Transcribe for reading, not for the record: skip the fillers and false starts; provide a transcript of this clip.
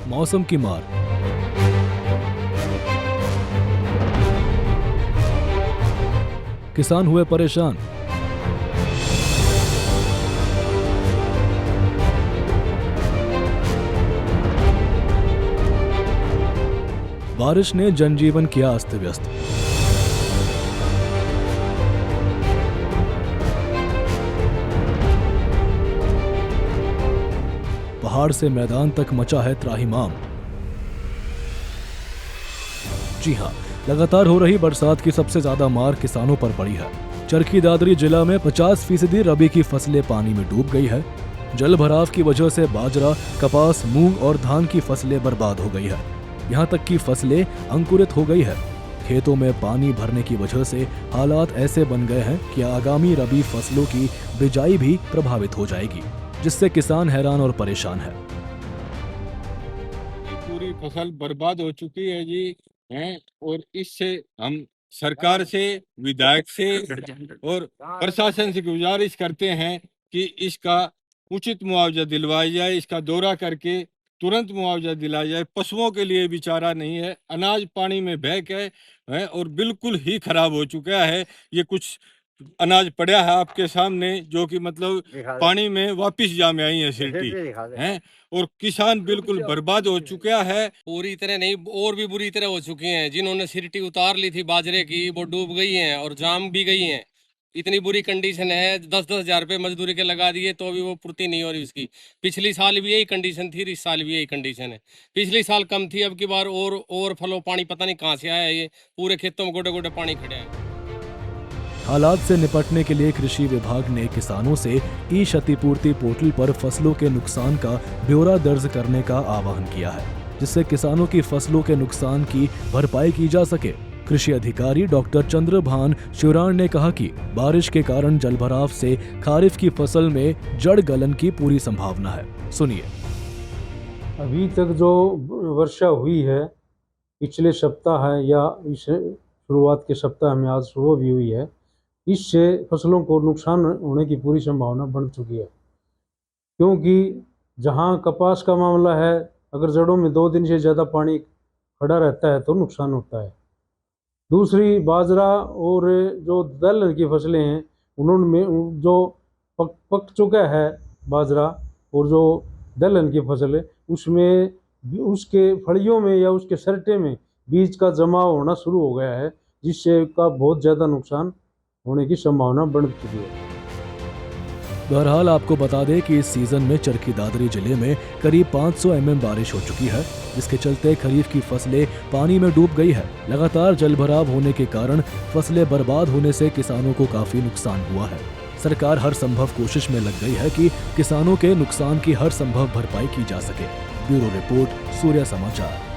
मौसम की मार, किसान हुए परेशान। बारिश ने जनजीवन किया अस्त व्यस्त। पहाड़ से मैदान तक मचा है त्राहिमाम। जी हां, लगातार हो रही बरसात की सबसे ज्यादा मार किसानों पर पड़ी है। चरखी दादरी जिला में 50% रबी की फसलें पानी में डूब गई है। जल भराव की वजह से बाजरा, कपास, मूंग और धान की फसलें बर्बाद हो गई है। यहाँ तक कि फसलें अंकुरित हो गई है। खेतों में पानी भरने की वजह से हालात ऐसे बन गए हैं कि आगामी रबी फसलों की बिजाई भी प्रभावित हो जाएगी, जिससे किसान हैरान और परेशान है। पूरी फसल बर्बाद हो चुकी है जी हैं। और इससे हम सरकार से, विधायक से और प्रशासन से गुजारिश करते हैं कि इसका उचित मुआवजा दिलवाया जाए। इसका दौरा करके तुरंत मुआवजा दिलाया जाए। पशुओं के लिए भी चारा नहीं है, अनाज पानी में बह गए हैं और बिल्कुल ही खराब हो चुका है। ये कुछ अनाज पड़ा है आपके सामने जो कि मतलब पानी में वापिस जा में आई है सिल्टी हैं। और किसान बिल्कुल बर्बाद हो चुका है। पूरी तरह नहीं, और भी बुरी तरह हो चुकी हैं। जिन्होंने सिरटी उतार ली थी बाजरे की, वो डूब गई हैं और जाम भी गई हैं। इतनी बुरी कंडीशन है। 10-10 हजार रुपये मजदूरी के लगा दिए तो भी वो पूर्ति नहीं हो रही उसकी। पिछली साल भी यही कंडीशन थी, इस साल भी यही कंडीशन है। पिछली साल कम थी, अब की बार और फलो पानी पता नहीं कहाँ से आया है। ये पूरे खेतों में गोटे गोटे पानी खड़े हैं। हालात से निपटने के लिए कृषि विभाग ने किसानों से ई क्षतिपूर्ति पोर्टल पर फसलों के नुकसान का ब्यौरा दर्ज करने का आह्वान किया है, जिससे किसानों की फसलों के नुकसान की भरपाई की जा सके। कृषि अधिकारी डॉक्टर चंद्रभान शिवराण ने कहा कि बारिश के कारण जलभराव से खरीफ की फसल में जड़ गलन की पूरी संभावना है। सुनिए। अभी तक जो वर्षा हुई है पिछले सप्ताह है या इस शुरुआत के सप्ताह में आज सुबह भी हुई है, इससे फसलों को नुकसान होने की पूरी संभावना बन चुकी है। क्योंकि जहां कपास का मामला है, अगर जड़ों में 2 दिन से ज़्यादा पानी खड़ा रहता है तो नुकसान होता है। दूसरी बाजरा और जो दलहन की फसलें हैं, उन्होंने जो पक चुका है बाजरा और जो दलहन की फसल है, उसमें उसके फलियों में या उसके सरटे में बीज का जमाव होना शुरू हो गया है, जिससे का बहुत ज़्यादा नुकसान होने की संभावना बढ़ चुकी है। बहरहाल आपको बता दें कि इस सीजन में चरखी दादरी जिले में करीब 500 mm बारिश हो चुकी है, जिसके चलते खरीफ की फसलें पानी में डूब गई है। लगातार जलभराव होने के कारण फसलें बर्बाद होने से किसानों को काफी नुकसान हुआ है। सरकार हर संभव कोशिश में लग गई है कि किसानों के नुकसान की हर संभव भरपाई की जा सके। ब्यूरो रिपोर्ट, सूर्य समाचार।